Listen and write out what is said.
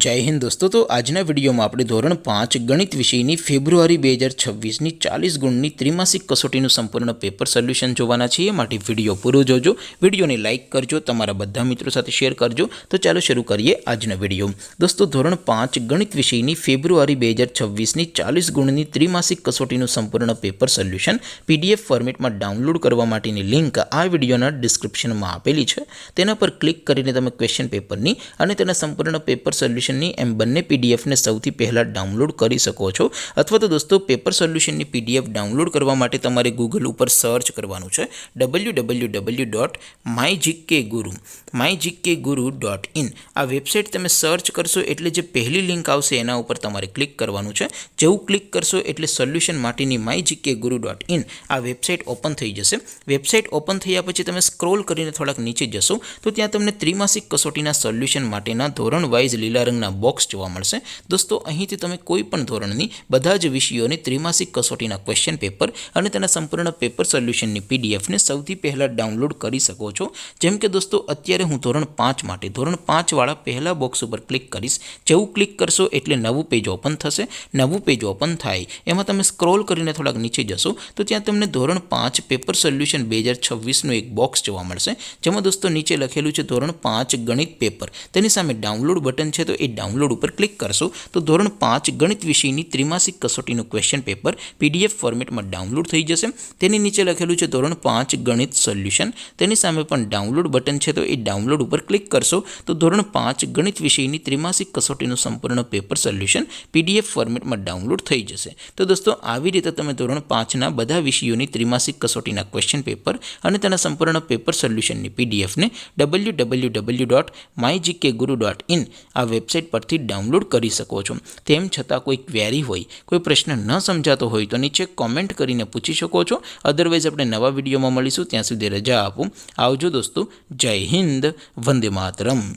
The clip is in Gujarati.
जय हिंद दोस्तों। तो आजना विडियो में આપણે ધોરણ 5 ગણિત વિષયની ફેબ્રુઆરી 2026 ની 40 ગુણની ત્રિમાસિક કસોટીનું સંપૂર્ણ પેપર સોલ્યુશન જોવાના છીએ। માટે વિડિયો પૂરો જોજો, વિડિયોને લાઈક કરજો, તમારા બધા મિત્રો સાથે શેર કરજો। તો ચાલો શરૂ કરીએ આજનો વિડિયો। દોસ્તો ધોરણ 5 ગણિત વિષયની ફેબ્રુઆરી 2026 ની 40 ગુણની ત્રિમાસિક કસોટીનું સંપૂર્ણ પેપર સોલ્યુશન પીડીએફ ફોર્મેટમાં ડાઉનલોડ કરવા માટેની લિંક આ વિડિયોના ડિસ્ક્રિપ્શનમાં આપેલી છે। તેના પર ક્લિક કરીને તમે ક્વેશ્ચન પેપરની અને તેના સંપૂર્ણ પેપર સોલ્યુશનની એમ બંને પીડીએફને સૌથી પહેલાં ડાઉનલોડ કરી શકો છો। અથવા તો દોસ્તો પેપર સોલ્યુશનની પીડીએફ ડાઉનલોડ કરવા માટે તમારે ગૂગલ ઉપર સર્ચ કરવાનું છે www.mygkguru.in। આ વેબસાઇટ તમે સર્ચ કરશો એટલે જે પહેલી લિંક આવશે એના ઉપર તમારે ક્લિક કરવાનું છે। જેવું ક્લિક કરશો એટલે સોલ્યુશન માટેની mygkguru.in આ વેબસાઇટ ઓપન થઈ જશે। વેબસાઇટ ઓપન થયા પછી તમે સ્ક્રોલ કરીને થોડાક નીચે જશો તો ત્યાં તમને ત્રિમાસિક કસોટીના સોલ્યુશન માટેના ધોરણ વાઇઝ લીલા રંગના બોક્સ જોવા મળશે। દોસ્તો અહીંથી તમે કોઈ પણ ધોરણની બધા જ વિષયોની ત્રિમાસિક કસોટીના ક્વેશ્ચન પેપર અને તેના સંપૂર્ણ પેપર સોલ્યુશનની પીડીએફને સૌથી પહેલાં ડાઉનલોડ કરી શકો છો। જેમ કે દોસ્તો અત્યારે હું ધોરણ 5 માટે ધોરણ 5 વાળા પહેલા બોક્સ ઉપર ક્લિક કરીશ। જેવું ક્લિક કરશો એટલે નવું પેજ ઓપન થશે। નવું પેજ ઓપન થાય એમાં તમે સ્ક્રોલ કરીને થોડાક નીચે જશો તો ત્યાં તમને ધોરણ 5 પેપર સોલ્યુશન 2026નું એક બોક્સ જોવા મળશે। જેમાં દોસ્તો નીચે લખેલું છે ધોરણ 5 ગણિત પેપર, તેની સામે ડાઉનલોડ બટન છે તો એ ડાઉનલોડ ઉપર ક્લિક કરશો તો ધોરણ 5 ગણિત વિષયની ત્રિમાસિક કસોટીનું ક્વેશ્ચન પેપર પીડીએફ ફોર્મેટમાં ડાઉનલોડ થઈ જશે। તેની નીચે લખેલું છે ધોરણ 5 ગણિત સોલ્યુશન, તેની સામે પણ ડાઉનલોડ બટન છે તો એ ડાઉનલોડ ઉપર ક્લિક કરશો તો ધોરણ 5 ગણિત વિષયની ત્રિમાસિક કસોટીનું સંપૂર્ણ પેપર સોલ્યુશન પીડીએફ ફોર્મેટમાં ડાઉનલોડ થઈ જશે। તો દોસ્તો આવી રીતે તમે ધોરણ 5ના બધા વિષયોની ત્રિમાસિક કસોટીના ક્વેશ્ચન પેપર અને તેના સંપૂર્ણ પેપર સોલ્યુશનની પીડીએફને www.mygkguru.in આ વેબસાઇટ પરથી ડાઉનલોડ કરી શકો છો। તેમ છતાં કોઈ ક્વેરી હોય, કોઈ પ્રશ્ન ન સમજાતો હોય તો નીચે કોમેન્ટ કરીને પૂછી શકો છો। અધરવાઇઝ આપણે નવા વિડીયોમાં મળીશું, ત્યાં સુધી રજા આપો। આવજો દોસ્તો, જય હિન્દ, વંદે માતરમ।